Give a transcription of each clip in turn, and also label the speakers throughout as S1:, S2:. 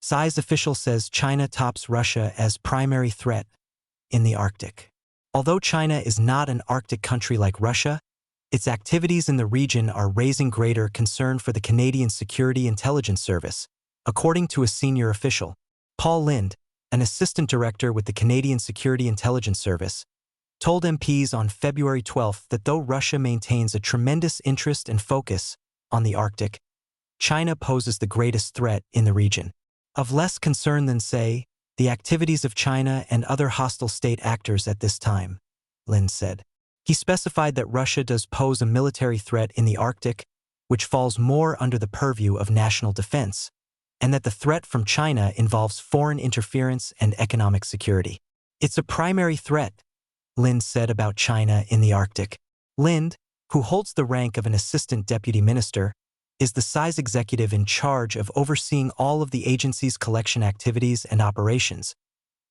S1: CSIS official says China tops Russia as primary threat in the Arctic. Although China is not an Arctic country like Russia, its activities in the region are raising greater concern for the Canadian Security Intelligence Service, according to a senior official. Paul Lind, an assistant director with the Canadian Security Intelligence Service, told MPs on February 12 that though Russia maintains a tremendous interest and focus on the Arctic, China poses the greatest threat in the region. Of less concern than, say, the activities of China and other hostile state actors at this time, Lind said. He specified that Russia does pose a military threat in the Arctic, which falls more under the purview of national defense, and that the threat from China involves foreign interference and economic security. It's a primary threat, Lind said about China in the Arctic. Lind, who holds the rank of an assistant deputy minister, is the CSIS executive in charge of overseeing all of the agency's collection activities and operations,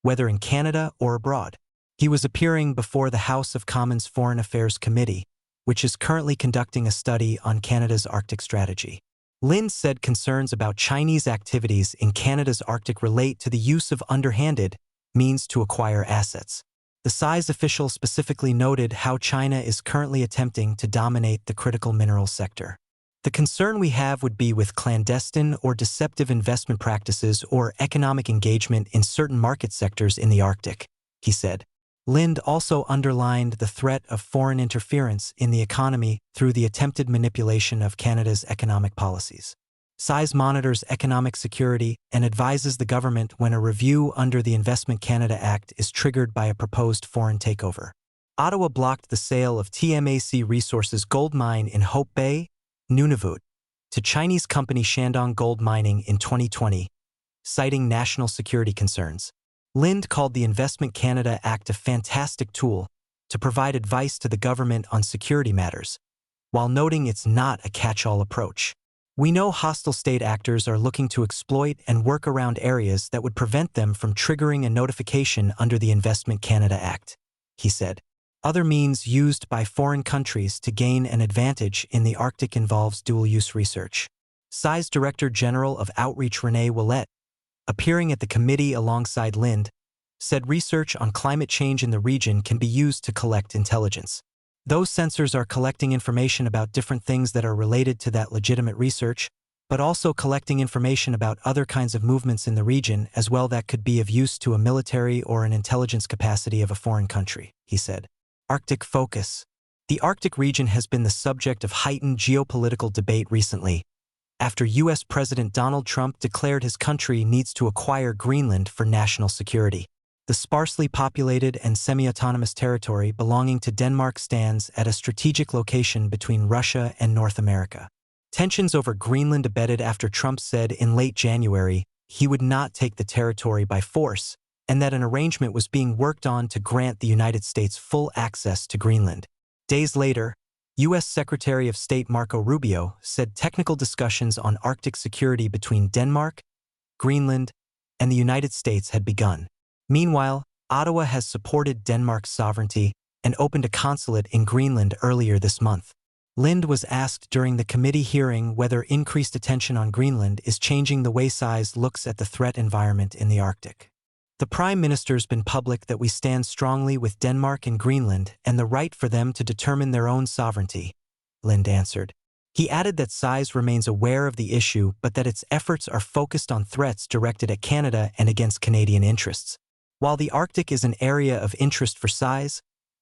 S1: whether in Canada or abroad. He was appearing before the House of Commons Foreign Affairs Committee, which is currently conducting a study on Canada's Arctic strategy. Lind said concerns about Chinese activities in Canada's Arctic relate to the use of underhanded means to acquire assets. The CSIS official specifically noted how China is currently attempting to dominate the critical mineral sector. The concern we have would be with clandestine or deceptive investment practices or economic engagement in certain market sectors in the Arctic, he said. Lind also underlined the threat of foreign interference in the economy through the attempted manipulation of Canada's economic policies. CSIS monitors economic security and advises the government when a review under the Investment Canada Act is triggered by a proposed foreign takeover. Ottawa blocked the sale of TMAC Resources gold mine in Hope Bay, Nunavut, to Chinese company Shandong Gold Mining in 2020, citing national security concerns. Lind called the Investment Canada Act a fantastic tool to provide advice to the government on security matters, while noting it's not a catch-all approach. We know hostile state actors are looking to exploit and work around areas that would prevent them from triggering a notification under the Investment Canada Act, he said. Other means used by foreign countries to gain an advantage in the Arctic involves dual-use research. CSIS Director General of Outreach Renee Willette, appearing at the committee alongside Lind, said research on climate change in the region can be used to collect intelligence. Those sensors are collecting information about different things that are related to that legitimate research, but also collecting information about other kinds of movements in the region as well that could be of use to a military or an intelligence capacity of a foreign country, he said. Arctic focus. The Arctic region has been the subject of heightened geopolitical debate recently, after U.S. President Donald Trump declared his country needs to acquire Greenland for national security. The sparsely populated and semi-autonomous territory belonging to Denmark stands at a strategic location between Russia and North America. Tensions over Greenland abated after Trump said in late January he would not take the territory by force, and that an arrangement was being worked on to grant the United States full access to Greenland. Days later, U.S. Secretary of State Marco Rubio said technical discussions on Arctic security between Denmark, Greenland, and the United States had begun. Meanwhile, Ottawa has supported Denmark's sovereignty and opened a consulate in Greenland earlier this month. Lind was asked during the committee hearing whether increased attention on Greenland is changing the way CSIS looks at the threat environment in the Arctic. The Prime Minister's been public that we stand strongly with Denmark and Greenland and the right for them to determine their own sovereignty, Lind answered. He added that CSIS remains aware of the issue but that its efforts are focused on threats directed at Canada and against Canadian interests. While the Arctic is an area of interest for CSIS,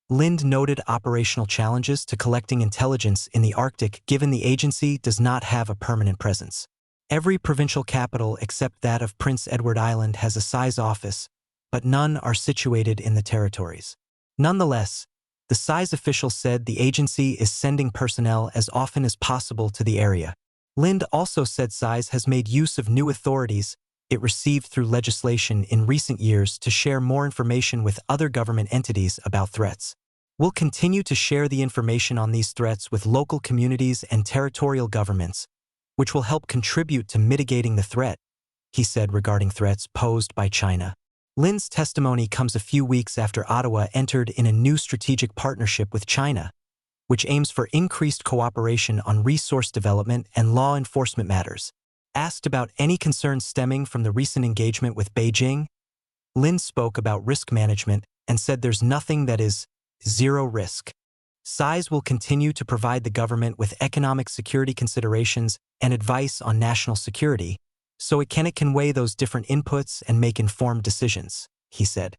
S1: Lind noted operational challenges to collecting intelligence in the Arctic given the agency does not have a permanent presence. Every provincial capital except that of Prince Edward Island has a CSIS office, but none are situated in the territories. Nonetheless, the CSIS official said the agency is sending personnel as often as possible to the area. Lind also said CSIS has made use of new authorities it received through legislation in recent years to share more information with other government entities about threats. We'll continue to share the information on these threats with local communities and territorial governments, which will help contribute to mitigating the threat, he said regarding threats posed by China. Lind's testimony comes a few weeks after Ottawa entered in a new strategic partnership with China, which aims for increased cooperation on resource development and law enforcement matters, Asked about any concerns stemming from the recent engagement with Beijing, Lin spoke about risk management and said there's nothing that is zero risk. CSIS will continue to provide the government with economic security considerations and advice on national security, so it can weigh those different inputs and make informed decisions, he said.